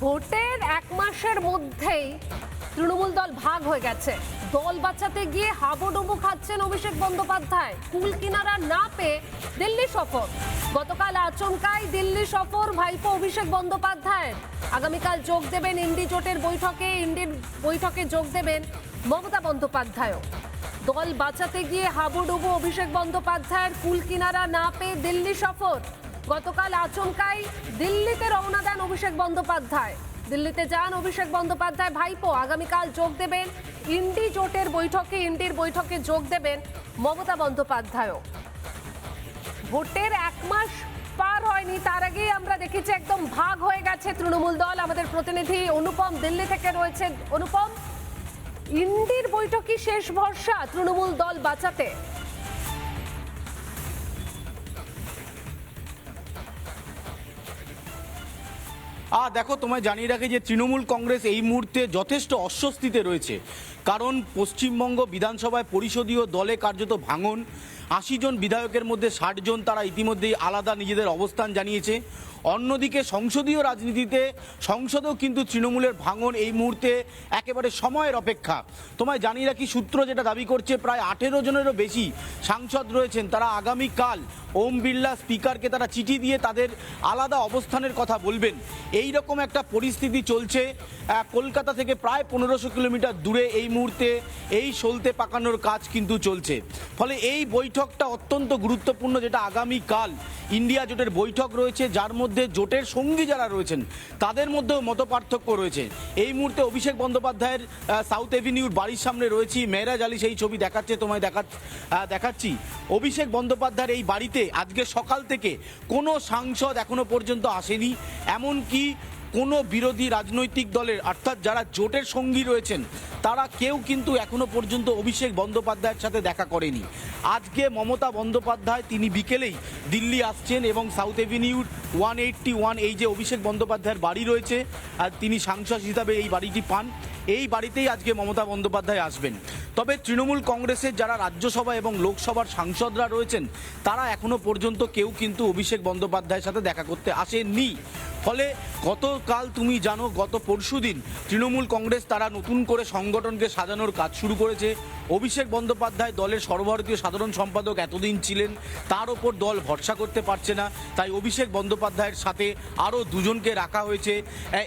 ভোটের এক মাসের মধ্যেই তৃণমূল দল ভাগ হয়ে গেছে। দল বাঁচাতে গিয়ে হাবুডুবু খাচ্ছেন অভিষেক বন্দ্যোপাধ্যায়। কুল কিনারা না পেয়ে দিল্লি সফর। গতকাল আচমকাই দিল্লি সফর ভাইপো অভিষেক বন্দ্যোপাধ্যায়ের। আগামীকাল যোগ দেবেন ইন্ডি জোটের বৈঠকে। ইন্ডির বৈঠকে যোগ দেবেন মমতা বন্দ্যোপাধ্যায়ও। দল বাঁচাতে গিয়ে হাবুডুবু অভিষেক বন্দ্যোপাধ্যায়ের। কুল কিনারা না পেয়ে দিল্লি সফর। গতকাল আচমকাই দিল্লিতে রওনা দেন অভিষেক বন্দ্যোপাধ্যায়। দিল্লিতে যান অভিষেক বন্দ্যোপাধ্যায় ভাইপো। আগামীকাল যোগ দেবেন ইন্ডি জোটের বৈঠকে। ইন্ডির বৈঠকে যোগ দেবেন মমতা বন্দ্যোপাধ্যায়ও। ভোটের এক মাস পার হয়নি, তার আগেই আমরা দেখেছি একদম ভাগ হয়ে গেছে তৃণমূল দল। আমাদের প্রতিনিধি অনুপম দিল্লি থেকে রয়েছে। অনুপম, ইন্ডির বৈঠকই শেষ ভরসা তৃণমূল দল বাঁচাতে? দেখো, তোমায় জানিয়ে রাখি যে তৃণমূল কংগ্রেস এই মুহূর্তে যথেষ্ট অস্বস্তিতে রয়েছে। কারণ পশ্চিমবঙ্গ বিধানসভায় পরিষদীয় দলে কার্যত ভাঙন। ৮০ জন বিধায়কের মধ্যে ৬০ জন তারা ইতিমধ্যেই আলাদা নিজেদের অবস্থান জানিয়েছে। অন্যদিকে সংসদীয় রাজনীতিতে সংসদেও কিন্তু তৃণমূলের ভাঙন এই মুহূর্তে একেবারে সময়ের অপেক্ষা। তোমায় জানিয়ে রাখি, সূত্র যেটা দাবি করছে, প্রায় ১৮ জনেরও বেশি সাংসদ রয়েছেন। তারা আগামীকাল ওম বিড়লা স্পিকারকে তারা চিঠি দিয়ে তাদের আলাদা অবস্থানের কথা বলবেন। এই রকম একটা পরিস্থিতি চলছে। কলকাতা থেকে প্রায় ১৫০০ কিলোমিটার দূরে এই মুহূর্তে এই সলতে পাকানোর কাজ কিন্তু চলছে। ফলে এই বৈঠকটা অত্যন্ত গুরুত্বপূর্ণ, যেটা আগামীকাল ইন্ডিয়া জোটের বৈঠক রয়েছে, যার মধ্যে জোটের সঙ্গী যারা রয়েছেন তাদের মধ্যেও মতপার্থক্য রয়েছে। এই মুহূর্তে অভিষেক বন্দ্যোপাধ্যায়ের সাউথ এভিনিউর বাড়ির সামনে রয়েছি। মেহরাজ আলী সেই ছবি দেখাচ্ছে, তোমায় দেখাচ্ছি। অভিষেক বন্দ্যোপাধ্যায়ের এই বাড়িতে আজকে সকাল থেকে কোনো সাংসদ এখনো পর্যন্ত আসেনি। এমনকি কোনো বিরোধী রাজনৈতিক দলের, অর্থাৎ যারা জোটের সঙ্গী রয়েছেন, তারা কেউ কিন্তু এখনো পর্যন্ত অভিষেক বন্দ্যোপাধ্যায়ের সাথে দেখা করেনি। আজকে মমতা বন্দ্যোপাধ্যায় তিনি বিকেলেই দিল্লি আসছেন এবং সাউথ এভিনিউর 181 এই যে অভিষেক বন্দ্যোপাধ্যায়ের বাড়ি রয়েছে, আর তিনি সাংসদ হিসাবে এই বাড়িটি পান। এই বাড়িতেই আজকে মমতা বন্দ্যোপাধ্যায় আসবেন। তবে তৃণমূল কংগ্রেসের যারা রাজ্যসভা এবং লোকসভার সাংসদরা রয়েছেন, তারা এখনো পর্যন্ত কেউ কিন্তু অভিষেক বন্দ্যোপাধ্যায়ের সাথে দেখা করতে আসেননি। ফলে গতকাল তুমি জানো, গত পরশুদিন তৃণমূল কংগ্রেস তারা নতুন করে সংগঠনকে সাজানোর কাজ শুরু করেছে। অভিষেক বন্দ্যোপাধ্যায় দলের সর্বভারতীয় সাধারণ সম্পাদক এতদিন ছিলেন, তার ওপর দল ভরসা করতে পারছে না, তাই অভিষেক বন্দ্যোপাধ্যায়ের সাথে আরও দুজনকে রাখা হয়েছে।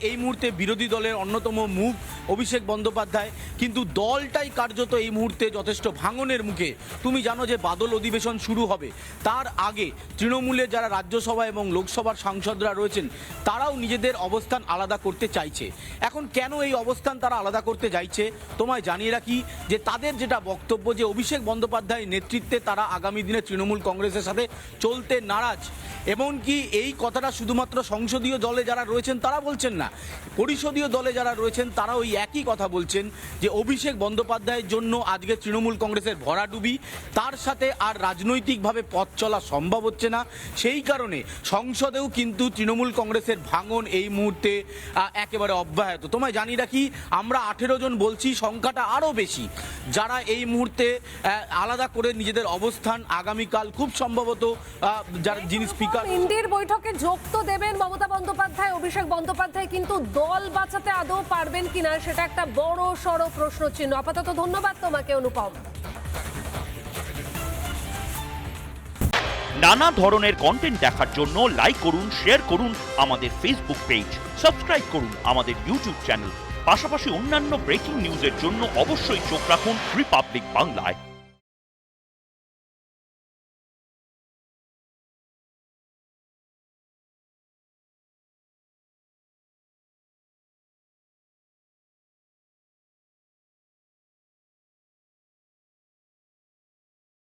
এই মুহূর্তে বিরোধী দলের অন্যতম মুখ অভিষেক বন্দ্যোপাধ্যায়, কিন্তু দলটাই কার্যত এই মুহূর্তে যথেষ্ট ভাঙনের মুখে। তুমি জানো যে বাদল অধিবেশন শুরু হবে, তার আগে তৃণমূলের যারা রাজ্যসভা এবং লোকসভার সাংসদরা রয়েছেন, তারাও নিজেদের অবস্থান আলাদা করতে চাইছে। এখন কেন এই অবস্থান তারা আলাদা করতে চাইছে, তোমায় জানিয়ে রাখি যে তাদের যেটা বক্তব্য, যে অভিষেক বন্দ্যোপাধ্যায়ের নেতৃত্বে তারা আগামী দিনে তৃণমূল কংগ্রেসের সাথে চলতে নারাজ। এমনকি এই কথাটা শুধুমাত্র সংসদীয় দলে যারা রয়েছেন তারা বলছেন না, পরিষদীয় দলে যারা রয়েছেন তারাও ওই একই কথা বলছেন, যে অভিষেক বন্দ্যোপাধ্যায়ের জন্য আজকে তৃণমূল কংগ্রেসের ভরাডুবি, তার সাথে আর রাজনৈতিকভাবে পথ চলা সম্ভব হচ্ছে না। সেই কারণে সংসদেও কিন্তু তৃণমূল কংগ্রেসের ভাঙন এই মুহূর্তে একেবারে অব্যাহত। তোমায় জানিয়ে রাখি, আমরা 18 জন বলছি, সংখ্যাটা আরও বেশি যারা এই মুহূর্তে আলাদা করে নিজেদের অবস্থান আগামীকাল খুব সম্ভবত যারা যিনি স্পিকার ইন্ডির বৈঠকে যোগ তো দেবেন মমতা বন্দ্যোপাধ্যায়, অভিষেক বন্দ্যোপাধ্যায়, কিন্তু দল বাঁচাতে আদৌ পারবেন কিনা সেটা একটা বড় সড় প্রশ্ন চিহ্ন। আপাতত ধন্যবাদ তোমাকে অনুপম। নানা ধরনের কন্টেন্ট দেখার জন্য লাইক করুন, শেয়ার করুন আমাদের ফেসবুক পেজ, সাবস্ক্রাইব করুন আমাদের ইউটিউব চ্যানেল। পাশাপাশি অন্যান্য ব্রেকিং নিউজের জন্য অবশ্যই চোখ রাখুন রিপাবলিক বাংলায়।